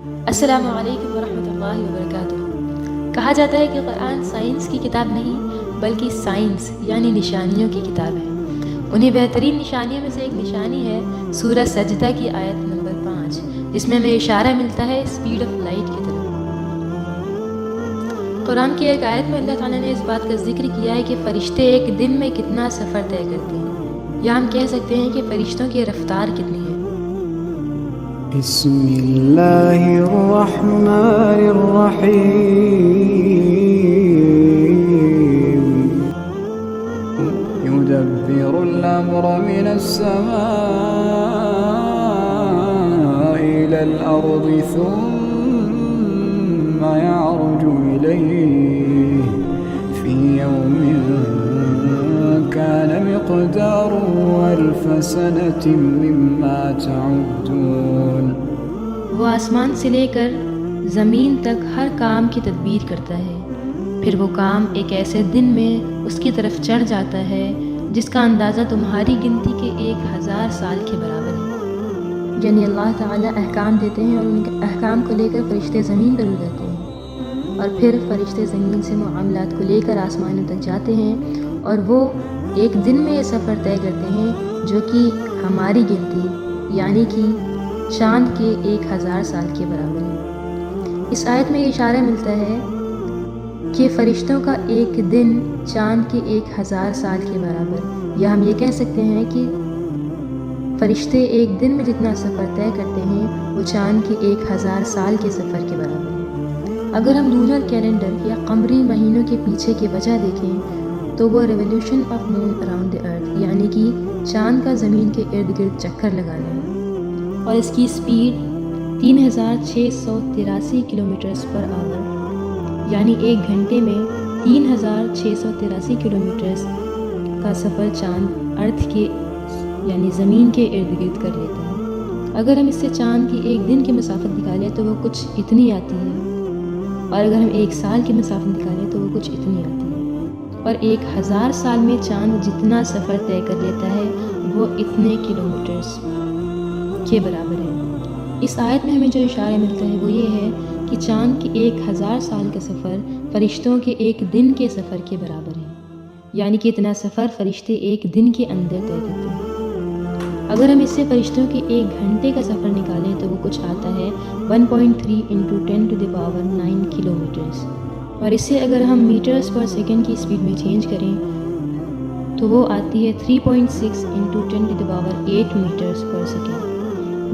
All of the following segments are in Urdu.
السلام علیکم ورحمۃ اللہ وبرکاتہ۔ کہا جاتا ہے کہ قرآن سائنس کی کتاب نہیں بلکہ سائنس یعنی نشانیوں کی کتاب ہے۔ انہیں بہترین نشانیوں میں سے ایک نشانی ہے سورہ سجدہ کی آیت نمبر 5، جس میں ہمیں اشارہ ملتا ہے اسپیڈ آف لائٹ کی طرف۔ قرآن کی ایک آیت میں اللہ تعالیٰ نے اس بات کا ذکر کیا ہے کہ فرشتے ایک دن میں کتنا سفر طے کرتے ہیں، یا ہم کہہ سکتے ہیں کہ فرشتوں کی رفتار کتنی ہے۔ بسم اللہ الرحمن الرحیم يدبر الأمر من السماء إلى الأرض ثم يعرج إليه في يوم كان مقداره 1000 سنة مما تعدون۔ وہ آسمان سے لے کر زمین تک ہر کام کی تدبیر کرتا ہے، پھر وہ کام ایک ایسے دن میں اس کی طرف چڑھ جاتا ہے جس کا اندازہ تمہاری گنتی کے 1000 سال کے برابر ہے۔ یعنی اللہ تعالیٰ احکام دیتے ہیں اور ان کے احکام کو لے کر فرشتے زمین پر اترتے ہیں، اور پھر فرشتے زمین سے معاملات کو لے کر آسمانوں تک جاتے ہیں، اور وہ ایک دن میں یہ سفر طے کرتے ہیں جو کہ ہماری گنتی یعنی کہ چاند کے 1000 سال کے برابر ہے۔ اس آیت میں یہ اشارہ ملتا ہے کہ فرشتوں کا ایک دن چاند کے 1000 سال کے برابر، یا ہم یہ کہہ سکتے ہیں کہ فرشتے ایک دن میں جتنا سفر طے کرتے ہیں وہ چاند کے 1000 سال کے سفر کے برابر ہے۔ اگر ہم لونر کیلنڈر یا قمری مہینوں کے پیچھے کی وجہ دیکھیں تو وہ revolution of moon around the earth یعنی کہ چاند کا زمین کے ارد گرد چکر لگانا ہے، اور اس کی سپیڈ 3683 کلومیٹرز پر آور، یعنی ایک گھنٹے میں 3683 کلومیٹرز کا سفر چاند ارتھ کے یعنی زمین کے ارد گرد کر لیتا ہے۔ اگر ہم اس سے چاند کی ایک دن کی مسافت نکالیں تو وہ کچھ اتنی آتی ہے، اور اگر ہم ایک سال کی مسافت نکالیں تو وہ کچھ اتنی آتی ہے، اور 1000 سال میں چاند جتنا سفر طے کر لیتا ہے وہ اتنے کلومیٹرز کے برابر ہے۔ اس آیت میں ہمیں جو اشارہ ملتا ہے وہ یہ ہے کہ چاند کے 1000 سال کا سفر فرشتوں کے ایک دن کے سفر کے برابر ہے، یعنی کہ اتنا سفر فرشتے ایک دن کے اندر طے کرتے ہیں۔ اگر ہم اس سے فرشتوں کے ایک گھنٹے کا سفر نکالیں تو وہ کچھ آتا ہے 1.3 × 10⁹ کلومیٹرز، اور اس سے اگر ہم میٹرز پر سیکنڈ کی اسپیڈ میں چینج کریں تو وہ آتی ہے 3.6 × 10⁸ میٹرز پر سیکنڈ۔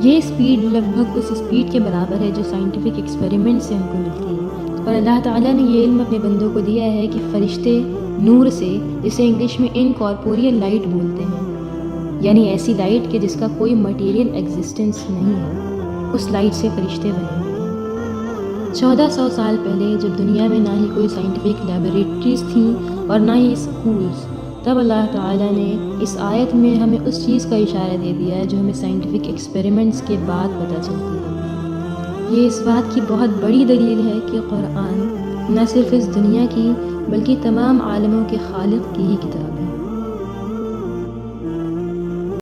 یہ اسپیڈ لگ بھگ اس اسپیڈ کے برابر ہے جو سائنٹیفک ایکسپیریمنٹ سے ہم کو ملتی ہے، اور اللہ تعالیٰ نے یہ علم اپنے بندوں کو دیا ہے کہ فرشتے نور سے، جسے انگلش میں انکارپوریل لائٹ بولتے ہیں، یعنی ایسی لائٹ کہ جس کا کوئی مٹیریل ایگزسٹنس نہیں ہے، اس لائٹ سے فرشتے بنے ہوئے ہیں۔ 1400 سال پہلے جب دنیا میں نہ ہی کوئی سائنٹیفک لیبوریٹریز تھیں اور نہ ہی اسکولز، تب اللہ تعالیٰ نے اس آیت میں ہمیں اس چیز کا اشارہ دے دیا ہے جو ہمیں سائنٹیفک ایکسپیریمنٹس کے بعد پتہ چلتی ہے۔ یہ اس بات کی بہت بڑی دلیل ہے کہ قرآن نہ صرف اس دنیا کی بلکہ تمام عالموں کے خالق کی ہی کتاب ہے۔